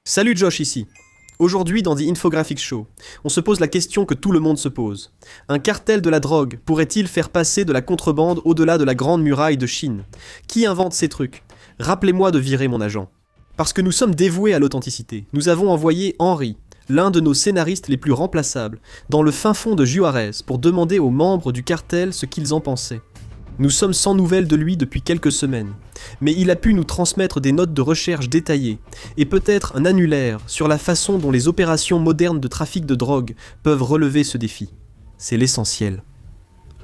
Salut Josh ici. Aujourd'hui dans The Infographics Show, on se pose la question que tout le monde se pose. Un cartel de la drogue pourrait-il faire passer de la contrebande au-delà de la grande muraille de Chine? Qui invente ces trucs? Rappelez-moi de virer mon agent. Parce que nous sommes dévoués à l'authenticité, nous avons envoyé Henry, l'un de nos scénaristes les plus remplaçables, dans le fin fond de Juarez pour demander aux membres du cartel ce qu'ils en pensaient. Nous sommes sans nouvelles de lui depuis quelques semaines, mais il a pu nous transmettre des notes de recherche détaillées, et peut-être un annulaire sur la façon dont les opérations modernes de trafic de drogue peuvent relever ce défi. C'est l'essentiel.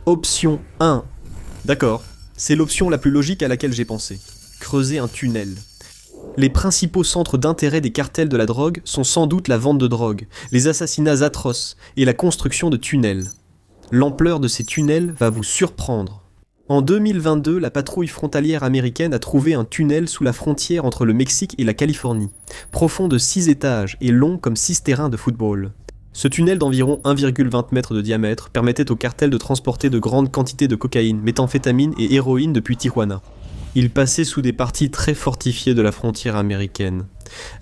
Option 1. D'accord, c'est l'option la plus logique à laquelle j'ai pensé. Creuser un tunnel. Les principaux centres d'intérêt des cartels de la drogue sont sans doute la vente de drogue, les assassinats atroces et la construction de tunnels. L'ampleur de ces tunnels va vous surprendre. En 2022, la patrouille frontalière américaine a trouvé un tunnel sous la frontière entre le Mexique et la Californie, profond de 6 étages et long comme 6 terrains de football. Ce tunnel d'environ 1,20 m de diamètre permettait au cartel de transporter de grandes quantités de cocaïne, méthamphétamine et héroïne depuis Tijuana. Il passait sous des parties très fortifiées de la frontière américaine,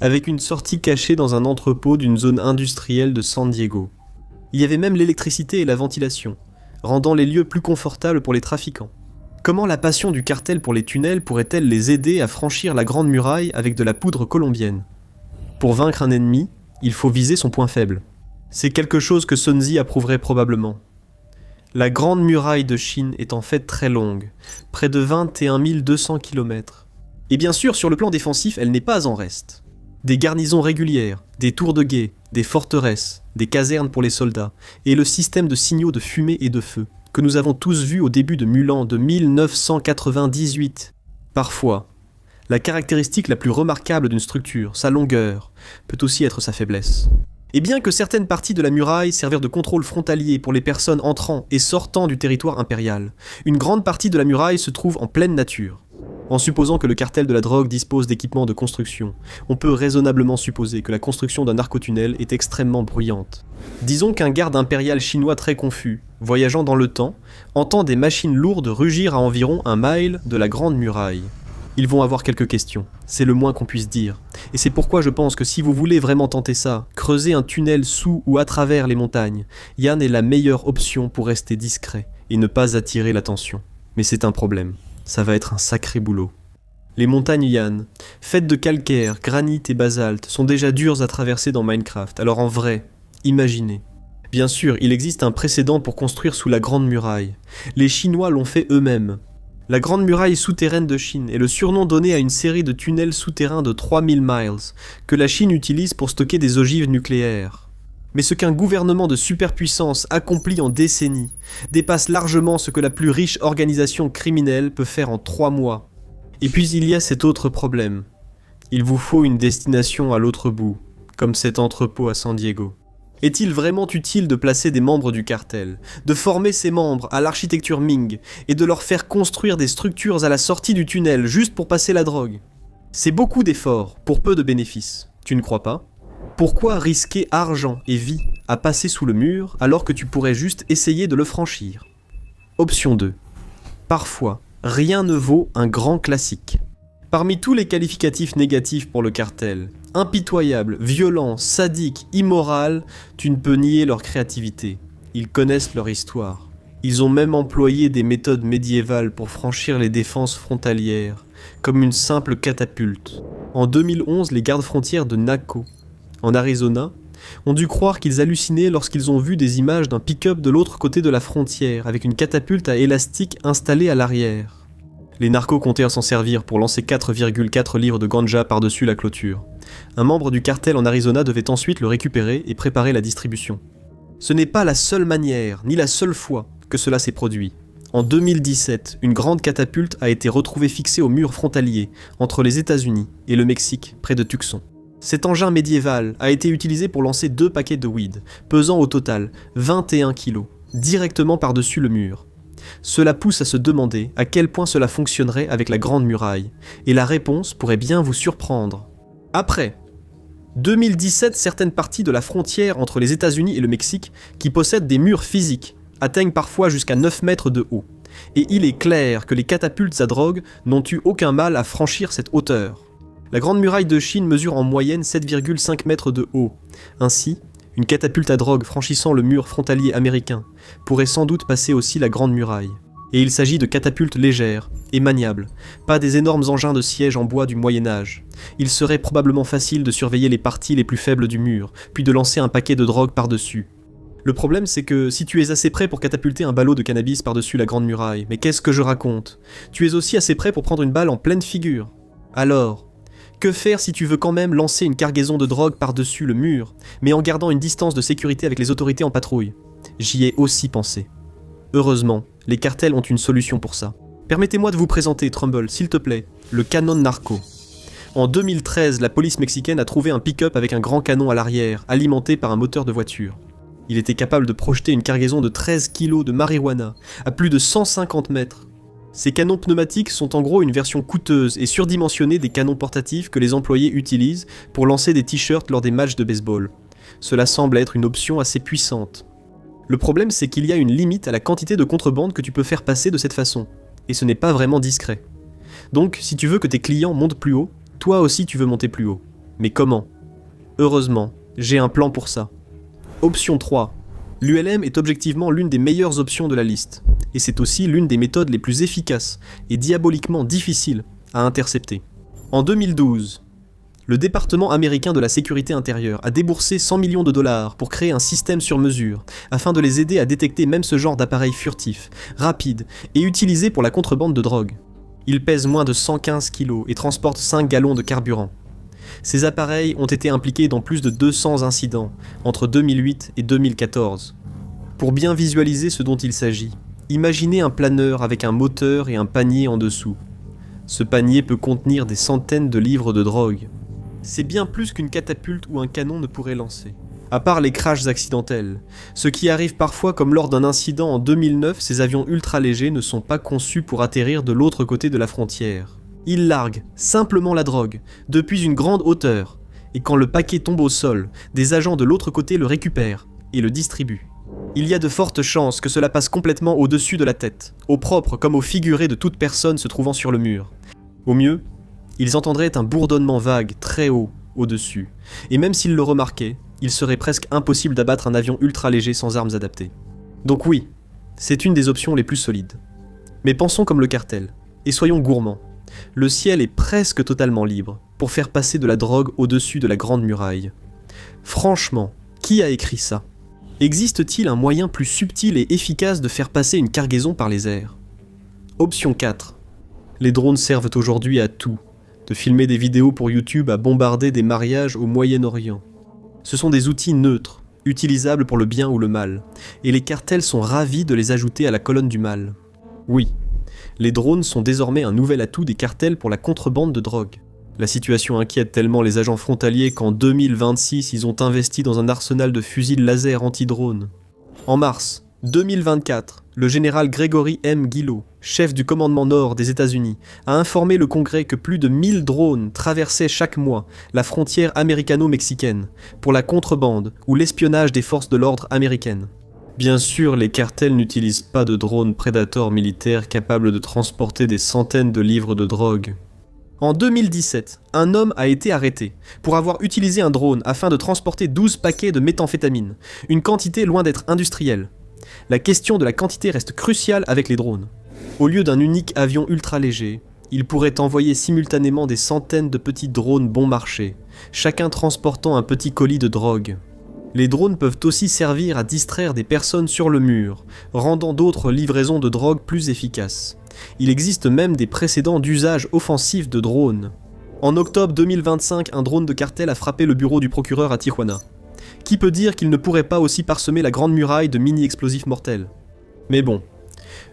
avec une sortie cachée dans un entrepôt d'une zone industrielle de San Diego. Il y avait même l'électricité et la ventilation, rendant les lieux plus confortables pour les trafiquants. Comment la passion du cartel pour les tunnels pourrait-elle les aider à franchir la Grande Muraille avec de la poudre colombienne? Pour vaincre un ennemi, il faut viser son point faible. C'est quelque chose que Sun Tzu approuverait probablement. La Grande Muraille de Chine est en fait très longue, près de 21 200 km. Et bien sûr, sur le plan défensif, elle n'est pas en reste. Des garnisons régulières, des tours de guet, des forteresses, des casernes pour les soldats, et le système de signaux de fumée et de feu, que nous avons tous vu au début de Mulan de 1998. Parfois, la caractéristique la plus remarquable d'une structure, sa longueur, peut aussi être sa faiblesse. Et bien que certaines parties de la muraille servirent de contrôle frontalier pour les personnes entrant et sortant du territoire impérial, une grande partie de la muraille se trouve en pleine nature. En supposant que le cartel de la drogue dispose d'équipements de construction, on peut raisonnablement supposer que la construction d'un narcotunnel est extrêmement bruyante. Disons qu'un garde impérial chinois très confus, voyageant dans le temps, entend des machines lourdes rugir à environ 1 mile de la Grande Muraille. Ils vont avoir quelques questions, c'est le moins qu'on puisse dire. Et c'est pourquoi je pense que si vous voulez vraiment tenter ça, creuser un tunnel sous ou à travers les montagnes, Yan est la meilleure option pour rester discret et ne pas attirer l'attention. Mais c'est un problème. Ça va être un sacré boulot. Les montagnes Yan, faites de calcaire, granit et basalte, sont déjà dures à traverser dans Minecraft, alors en vrai, imaginez. Bien sûr, il existe un précédent pour construire sous la Grande Muraille. Les Chinois l'ont fait eux-mêmes. La Grande Muraille souterraine de Chine est le surnom donné à une série de tunnels souterrains de 3000 miles, que la Chine utilise pour stocker des ogives nucléaires. Mais ce qu'un gouvernement de superpuissance accomplit en décennies dépasse largement ce que la plus riche organisation criminelle peut faire en 3 mois. Et puis il y a cet autre problème. Il vous faut une destination à l'autre bout, comme cet entrepôt à San Diego. Est-il vraiment utile de placer des membres du cartel, de former ces membres à l'architecture Ming et de leur faire construire des structures à la sortie du tunnel juste pour passer la drogue? C'est beaucoup d'efforts pour peu de bénéfices, tu ne crois pas? Pourquoi risquer argent et vie à passer sous le mur alors que tu pourrais juste essayer de le franchir? Option 2. Parfois, rien ne vaut un grand classique. Parmi tous les qualificatifs négatifs pour le cartel, impitoyable, violent, sadique, immoral, tu ne peux nier leur créativité. Ils connaissent leur histoire. Ils ont même employé des méthodes médiévales pour franchir les défenses frontalières, comme une simple catapulte. En 2011, les gardes-frontières de Naco, en Arizona, ont dû croire qu'ils hallucinaient lorsqu'ils ont vu des images d'un pick-up de l'autre côté de la frontière avec une catapulte à élastique installée à l'arrière. Les narcos comptèrent s'en servir pour lancer 4,4 livres de ganja par-dessus la clôture. Un membre du cartel en Arizona devait ensuite le récupérer et préparer la distribution. Ce n'est pas la seule manière, ni la seule fois, que cela s'est produit. En 2017, une grande catapulte a été retrouvée fixée au mur frontalier entre les États-Unis et le Mexique, près de Tucson. Cet engin médiéval a été utilisé pour lancer 2 paquets de weed, pesant au total 21 kg, directement par-dessus le mur. Cela pousse à se demander à quel point cela fonctionnerait avec la Grande Muraille, et la réponse pourrait bien vous surprendre. Après 2017, certaines parties de la frontière entre les États-Unis et le Mexique, qui possèdent des murs physiques, atteignent parfois jusqu'à 9 mètres de haut. Et il est clair que les catapultes à drogue n'ont eu aucun mal à franchir cette hauteur. La Grande Muraille de Chine mesure en moyenne 7,5 mètres de haut. Ainsi, une catapulte à drogue franchissant le mur frontalier américain pourrait sans doute passer aussi la Grande Muraille. Et il s'agit de catapultes légères et maniables, pas des énormes engins de siège en bois du Moyen-Âge. Il serait probablement facile de surveiller les parties les plus faibles du mur, puis de lancer un paquet de drogue par-dessus. Le problème, c'est que si tu es assez près pour catapulter un ballot de cannabis par-dessus la Grande Muraille, mais qu'est-ce que je raconte? Tu es aussi assez près pour prendre une balle en pleine figure. Alors, que faire si tu veux quand même lancer une cargaison de drogue par-dessus le mur, mais en gardant une distance de sécurité avec les autorités en patrouille? J'y ai aussi pensé. Heureusement, les cartels ont une solution pour ça. Permettez-moi de vous présenter, Trumbull, s'il te plaît, le canon narco. En 2013, la police mexicaine a trouvé un pick-up avec un grand canon à l'arrière, alimenté par un moteur de voiture. Il était capable de projeter une cargaison de 13 kg de marijuana à plus de 150 mètres. Ces canons pneumatiques sont en gros une version coûteuse et surdimensionnée des canons portatifs que les employés utilisent pour lancer des t-shirts lors des matchs de baseball. Cela semble être une option assez puissante. Le problème, c'est qu'il y a une limite à la quantité de contrebande que tu peux faire passer de cette façon, et ce n'est pas vraiment discret. Donc, si tu veux que tes clients montent plus haut, toi aussi tu veux monter plus haut. Mais comment? Heureusement, j'ai un plan pour ça. Option 3. L'ULM est objectivement l'une des meilleures options de la liste, et c'est aussi l'une des méthodes les plus efficaces et diaboliquement difficiles à intercepter. En 2012, le département américain de la sécurité intérieure a déboursé 100 millions de dollars pour créer un système sur mesure, afin de les aider à détecter même ce genre d'appareils furtifs, rapides et utilisés pour la contrebande de drogue. Ils pèsent moins de 115 kg et transportent 5 gallons de carburant. Ces appareils ont été impliqués dans plus de 200 incidents entre 2008 et 2014. Pour bien visualiser ce dont il s'agit, imaginez un planeur avec un moteur et un panier en dessous. Ce panier peut contenir des centaines de livres de drogue. C'est bien plus qu'une catapulte ou un canon ne pourrait lancer. À part les crashs accidentels, ce qui arrive parfois comme lors d'un incident en 2009, ces avions ultra légers ne sont pas conçus pour atterrir de l'autre côté de la frontière. Ils larguent simplement la drogue, depuis une grande hauteur, et quand le paquet tombe au sol, des agents de l'autre côté le récupèrent et le distribuent. Il y a de fortes chances que cela passe complètement au-dessus de la tête, au propre comme au figuré de toute personne se trouvant sur le mur. Au mieux, ils entendraient un bourdonnement vague, très haut, au-dessus, et même s'ils le remarquaient, il serait presque impossible d'abattre un avion ultra léger sans armes adaptées. Donc oui, c'est une des options les plus solides. Mais pensons comme le cartel, et soyons gourmands. Le ciel est presque totalement libre pour faire passer de la drogue au-dessus de la Grande Muraille. Franchement, qui a écrit ça? Existe-t-il un moyen plus subtil et efficace de faire passer une cargaison par les airs? Option 4. Les drones servent aujourd'hui à tout. De filmer des vidéos pour YouTube à bombarder des mariages au Moyen-Orient. Ce sont des outils neutres, utilisables pour le bien ou le mal, et les cartels sont ravis de les ajouter à la colonne du mal. Oui, les drones sont désormais un nouvel atout des cartels pour la contrebande de drogue. La situation inquiète tellement les agents frontaliers qu'en 2026, ils ont investi dans un arsenal de fusils laser anti-drones. En mars 2024, le général Gregory M. Guillo, chef du commandement Nord des États-Unis, a informé le Congrès que plus de 1000 drones traversaient chaque mois la frontière américano-mexicaine pour la contrebande ou l'espionnage des forces de l'ordre américaines. Bien sûr, les cartels n'utilisent pas de drones Predator militaires capables de transporter des centaines de livres de drogue. En 2017, un homme a été arrêté pour avoir utilisé un drone afin de transporter 12 paquets de méthamphétamine, une quantité loin d'être industrielle. La question de la quantité reste cruciale avec les drones. Au lieu d'un unique avion ultra léger, ils pourraient envoyer simultanément des centaines de petits drones bon marché, chacun transportant un petit colis de drogue. Les drones peuvent aussi servir à distraire des personnes sur le mur, rendant d'autres livraisons de drogue plus efficaces. Il existe même des précédents d'usage offensif de drones. En octobre 2025, un drone de cartel a frappé le bureau du procureur à Tijuana. Qui peut dire qu'il ne pourrait pas aussi parsemer la Grande Muraille de mini-explosifs mortels? Mais bon,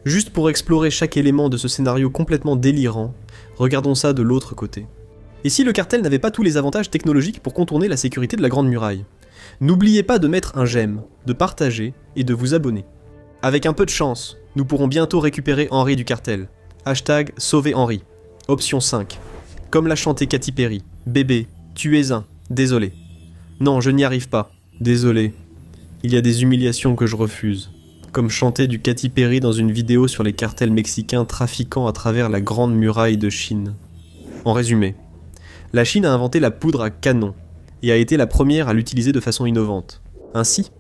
juste pour explorer chaque élément de ce scénario complètement délirant, regardons ça de l'autre côté. Et si le cartel n'avait pas tous les avantages technologiques pour contourner la sécurité de la Grande Muraille? N'oubliez pas de mettre un j'aime, de partager et de vous abonner. Avec un peu de chance, nous pourrons bientôt récupérer Henry du cartel. Hashtag sauver Henry. Option 5. Comme l'a chanté Katy Perry. Bébé, tu es un. Désolé. Non, je n'y arrive pas. Désolé. Il y a des humiliations que je refuse. Comme chanter du Katy Perry dans une vidéo sur les cartels mexicains trafiquant à travers la Grande Muraille de Chine. En résumé, La Chine a inventé la poudre à canon, et a été la première à l'utiliser de façon innovante. Ainsi,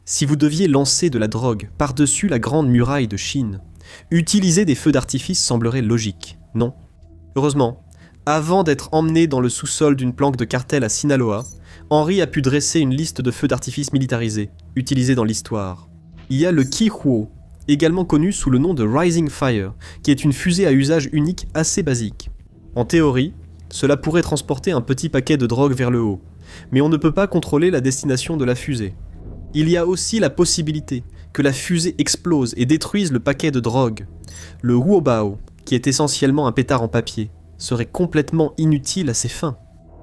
si vous deviez lancer de la drogue par-dessus la grande muraille de Chine, utiliser des feux d'artifice semblerait logique, non? Heureusement, avant d'être emmené dans le sous-sol d'une planque de cartel à Sinaloa, Henry a pu dresser une liste de feux d'artifice militarisés, utilisés dans l'histoire. Il y a le Ki-Huo, également connu sous le nom de Rising Fire, qui est une fusée à usage unique assez basique. En théorie, cela pourrait transporter un petit paquet de drogue vers le haut, mais on ne peut pas contrôler la destination de la fusée. Il y a aussi la possibilité que la fusée explose et détruise le paquet de drogue. Le Huobao, qui est essentiellement un pétard en papier, serait complètement inutile à ses fins.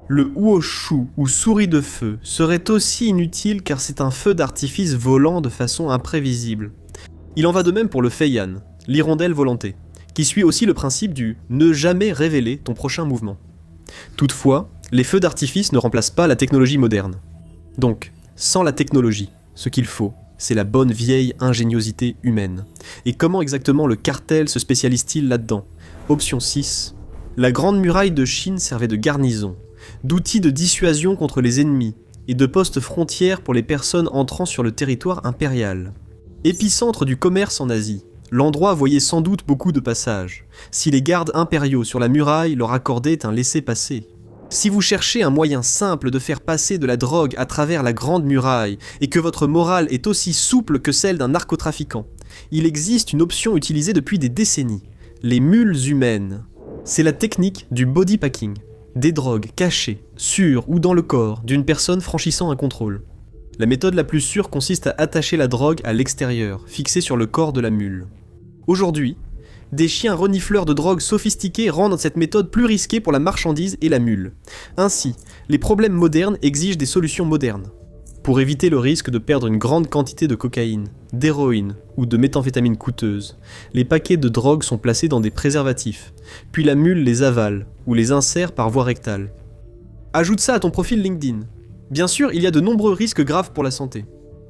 Le Huoshu, ou souris de feu, serait aussi inutile car c'est un feu d'artifice volant de façon imprévisible. Il en va de même pour le Feiyan, l'hirondelle volantée, qui suit aussi le principe du « ne jamais révéler ton prochain mouvement ». Toutefois, les feux d'artifice ne remplacent pas la technologie moderne. Donc, sans la technologie, ce qu'il faut, c'est la bonne vieille ingéniosité humaine. Et comment exactement le cartel se spécialise-t-il là-dedans? Option 6. La grande muraille de Chine servait de garnison, d'outil de dissuasion contre les ennemis, et de poste frontière pour les personnes entrant sur le territoire impérial. Épicentre du commerce en Asie, l'endroit voyait sans doute beaucoup de passages, si les gardes impériaux sur la muraille leur accordaient un laissez-passer. Si vous cherchez un moyen simple de faire passer de la drogue à travers la grande muraille, et que votre morale est aussi souple que celle d'un narcotrafiquant, il existe une option utilisée depuis des décennies, les mules humaines. C'est la technique du body packing, des drogues cachées, sur ou dans le corps d'une personne franchissant un contrôle. La méthode la plus sûre consiste à attacher la drogue à l'extérieur, fixée sur le corps de la mule. Aujourd'hui, des chiens renifleurs de drogue sophistiqués rendent cette méthode plus risquée pour la marchandise et la mule. Ainsi, les problèmes modernes exigent des solutions modernes. Pour éviter le risque de perdre une grande quantité de cocaïne, d'héroïne ou de méthamphétamine coûteuse, les paquets de drogue sont placés dans des préservatifs, puis la mule les avale ou les insère par voie rectale. Ajoute ça à ton profil LinkedIn. Bien sûr, il y a de nombreux risques graves pour la santé.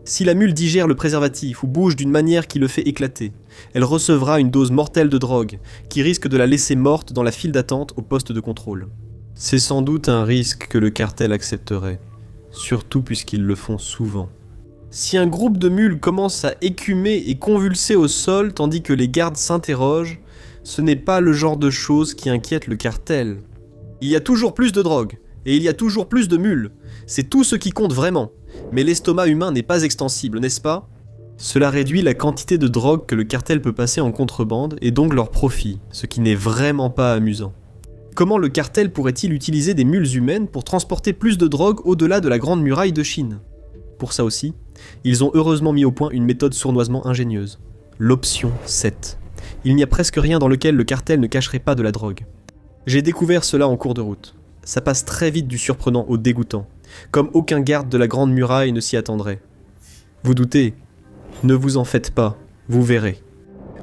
Si la mule digère le préservatif ou bouge d'une manière qui le fait éclater, elle recevra une dose mortelle de drogue qui risque de la laisser morte dans la file d'attente au poste de contrôle. C'est sans doute un risque que le cartel accepterait, surtout puisqu'ils le font souvent. Si un groupe de mules commence à écumer et convulser au sol tandis que les gardes s'interrogent, ce n'est pas le genre de choses qui inquiète le cartel. Il y a toujours plus de drogue, et il y a toujours plus de mules. C'est tout ce qui compte vraiment. Mais l'estomac humain n'est pas extensible, n'est-ce pas? Cela réduit la quantité de drogue que le cartel peut passer en contrebande et donc leur profit, ce qui n'est vraiment pas amusant. Comment le cartel pourrait-il utiliser des mules humaines pour transporter plus de drogue au-delà de la grande muraille de Chine? Pour ça aussi, ils ont heureusement mis au point une méthode sournoisement ingénieuse. L'option 7. Il n'y a presque rien dans lequel le cartel ne cacherait pas de la drogue. J'ai découvert cela en cours de route. Ça passe très vite du surprenant au dégoûtant, comme aucun garde de la grande muraille ne s'y attendrait. Vous doutez? Ne vous en faites pas, vous verrez.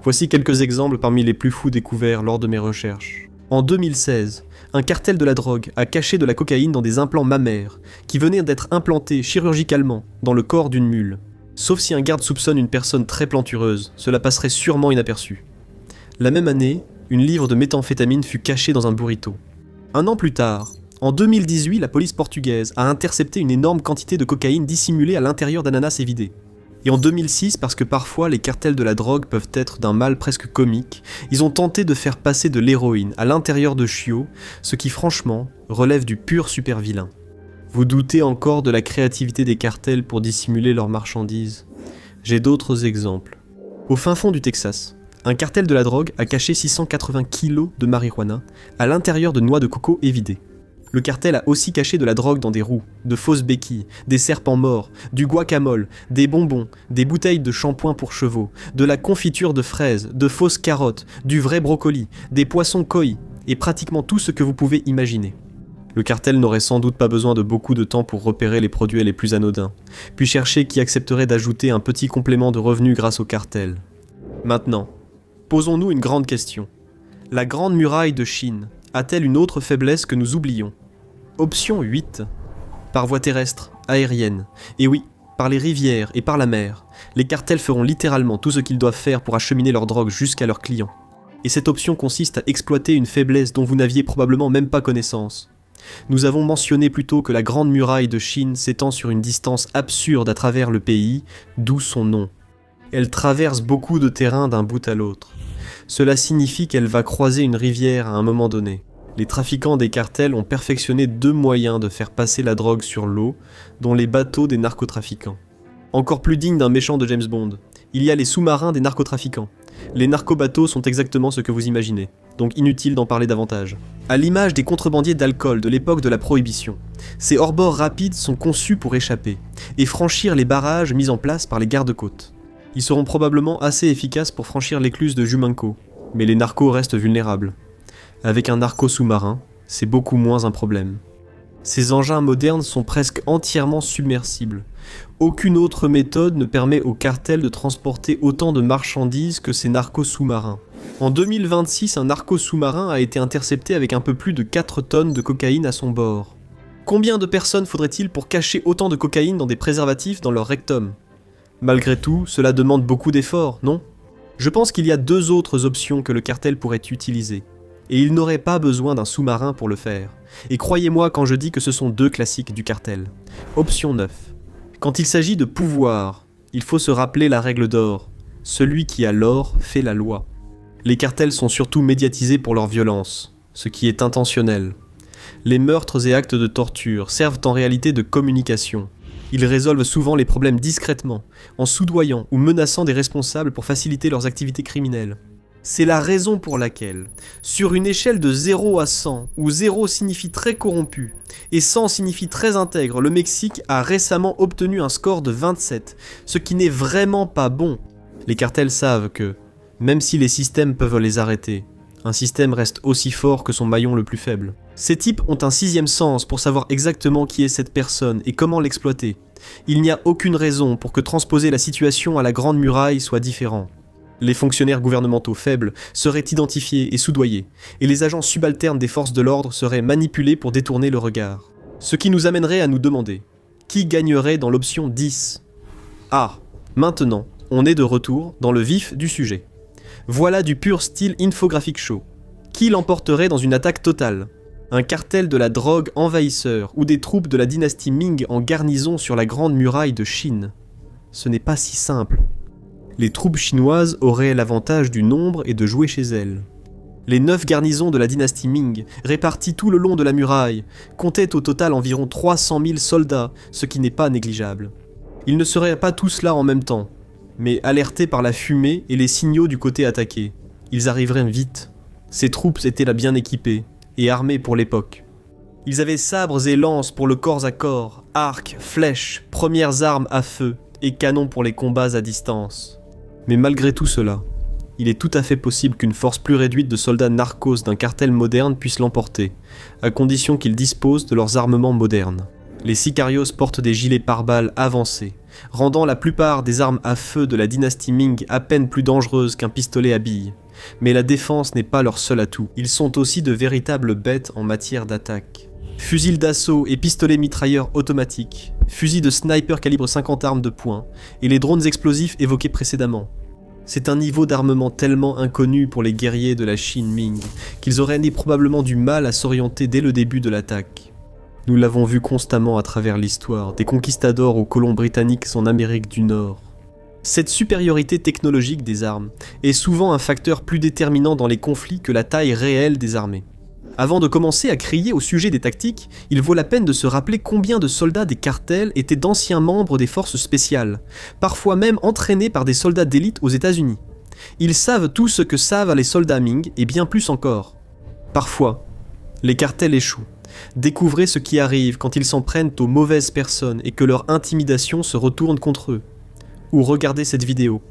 Voici quelques exemples parmi les plus fous découverts lors de mes recherches. En 2016, un cartel de la drogue a caché de la cocaïne dans des implants mammaires, qui venaient d'être implantés chirurgicalement dans le corps d'une mule. Sauf si un garde soupçonne une personne très plantureuse, cela passerait sûrement inaperçu. La même année, une livre de méthamphétamine fut cachée dans un burrito. Un an plus tard, en 2018, la police portugaise a intercepté une énorme quantité de cocaïne dissimulée à l'intérieur d'ananas évidés. Et en 2006, parce que parfois les cartels de la drogue peuvent être d'un mal presque comique, ils ont tenté de faire passer de l'héroïne à l'intérieur de chiots, ce qui franchement relève du pur super vilain. Vous doutez encore de la créativité des cartels pour dissimuler leurs marchandises? J'ai d'autres exemples. Au fin fond du Texas, un cartel de la drogue a caché 680 kilos de marijuana à l'intérieur de noix de coco évidées. Le cartel a aussi caché de la drogue dans des roues, de fausses béquilles, des serpents morts, du guacamole, des bonbons, des bouteilles de shampoing pour chevaux, de la confiture de fraises, de fausses carottes, du vrai brocoli, des poissons koi, et pratiquement tout ce que vous pouvez imaginer. Le cartel n'aurait sans doute pas besoin de beaucoup de temps pour repérer les produits les plus anodins, puis chercher qui accepterait d'ajouter un petit complément de revenus grâce au cartel. Maintenant, posons-nous une grande question. La grande muraille de Chine a-t-elle une autre faiblesse que nous oublions? Option 8. Par voie terrestre, aérienne, et oui, par les rivières et par la mer, les cartels feront littéralement tout ce qu'ils doivent faire pour acheminer leur drogue jusqu'à leurs clients. Et cette option consiste à exploiter une faiblesse dont vous n'aviez probablement même pas connaissance. Nous avons mentionné plus tôt que la Grande Muraille de Chine s'étend sur une distance absurde à travers le pays, d'où son nom. Elle traverse beaucoup de terrain d'un bout à l'autre. Cela signifie qu'elle va croiser une rivière à un moment donné. Les trafiquants des cartels ont perfectionné 2 moyens de faire passer la drogue sur l'eau, dont les bateaux des narcotrafiquants. Encore plus digne d'un méchant de James Bond, il y a les sous-marins des narcotrafiquants. Les narcobateaux sont exactement ce que vous imaginez, donc inutile d'en parler davantage. À l'image des contrebandiers d'alcool de l'époque de la Prohibition, ces hors-bords rapides sont conçus pour échapper, et franchir les barrages mis en place par les gardes-côtes. Ils seront probablement assez efficaces pour franchir l'écluse de Jumanco, mais les narcos restent vulnérables. Avec un narco sous-marin, c'est beaucoup moins un problème. Ces engins modernes sont presque entièrement submersibles. Aucune autre méthode ne permet aux cartels de transporter autant de marchandises que ces narcos sous-marins. En 2026, un narco sous-marin a été intercepté avec un peu plus de 4 tonnes de cocaïne à son bord. Combien de personnes faudrait-il pour cacher autant de cocaïne dans des préservatifs dans leur rectum ? Malgré tout, cela demande beaucoup d'efforts, non ? Je pense qu'il y a 2 autres options que le cartel pourrait utiliser. Et il n'aurait pas besoin d'un sous-marin pour le faire. Et croyez-moi quand je dis que ce sont 2 classiques du cartel. Option 9. Quand il s'agit de pouvoir, il faut se rappeler la règle d'or. Celui qui a l'or fait la loi. Les cartels sont surtout médiatisés pour leur violence, ce qui est intentionnel. Les meurtres et actes de torture servent en réalité de communication. Ils résolvent souvent les problèmes discrètement, en soudoyant ou menaçant des responsables pour faciliter leurs activités criminelles. C'est la raison pour laquelle, sur une échelle de 0 à 100, où 0 signifie très corrompu, et 100 signifie très intègre, le Mexique a récemment obtenu un score de 27, ce qui n'est vraiment pas bon. Les cartels savent que, même si les systèmes peuvent les arrêter, un système reste aussi fort que son maillon le plus faible. Ces types ont un 6e sens pour savoir exactement qui est cette personne et comment l'exploiter. Il n'y a aucune raison pour que transposer la situation à la Grande Muraille soit différent. Les fonctionnaires gouvernementaux faibles seraient identifiés et soudoyés, et les agents subalternes des forces de l'ordre seraient manipulés pour détourner le regard. Ce qui nous amènerait à nous demander, qui gagnerait dans l'option 10 ? Ah, maintenant, on est de retour dans le vif du sujet. Voilà du pur style infographic show. Qui l'emporterait dans une attaque totale ? Un cartel de la drogue envahisseur ou des troupes de la dynastie Ming en garnison sur la Grande Muraille de Chine ? Ce n'est pas si simple. Les troupes chinoises auraient l'avantage du nombre et de jouer chez elles. Les 9 garnisons de la dynastie Ming, réparties tout le long de la muraille, comptaient au total environ 300 000 soldats, ce qui n'est pas négligeable. Ils ne seraient pas tous là en même temps, mais alertés par la fumée et les signaux du côté attaqué. Ils arriveraient vite. Ces troupes étaient là bien équipées, et armées pour l'époque. Ils avaient sabres et lances pour le corps à corps, arcs, flèches, premières armes à feu, et canons pour les combats à distance. Mais malgré tout cela, il est tout à fait possible qu'une force plus réduite de soldats narcos d'un cartel moderne puisse l'emporter, à condition qu'ils disposent de leurs armements modernes. Les sicarios portent des gilets pare-balles avancés, rendant la plupart des armes à feu de la dynastie Ming à peine plus dangereuses qu'un pistolet à billes. Mais la défense n'est pas leur seul atout, ils sont aussi de véritables bêtes en matière d'attaque. Fusils d'assaut et pistolets mitrailleurs automatiques, fusils de sniper calibre 50 armes de poing, et les drones explosifs évoqués précédemment. C'est un niveau d'armement tellement inconnu pour les guerriers de la Chine Ming, qu'ils auraient probablement du mal à s'orienter dès le début de l'attaque. Nous l'avons vu constamment à travers l'histoire, des conquistadors aux colons britanniques en Amérique du Nord. Cette supériorité technologique des armes est souvent un facteur plus déterminant dans les conflits que la taille réelle des armées. Avant de commencer à crier au sujet des tactiques, il vaut la peine de se rappeler combien de soldats des cartels étaient d'anciens membres des forces spéciales, parfois même entraînés par des soldats d'élite aux États-Unis. Ils savent tout ce que savent les soldats Ming et bien plus encore. Parfois, les cartels échouent. Découvrez ce qui arrive quand ils s'en prennent aux mauvaises personnes et que leur intimidation se retourne contre eux. Ou regardez cette vidéo.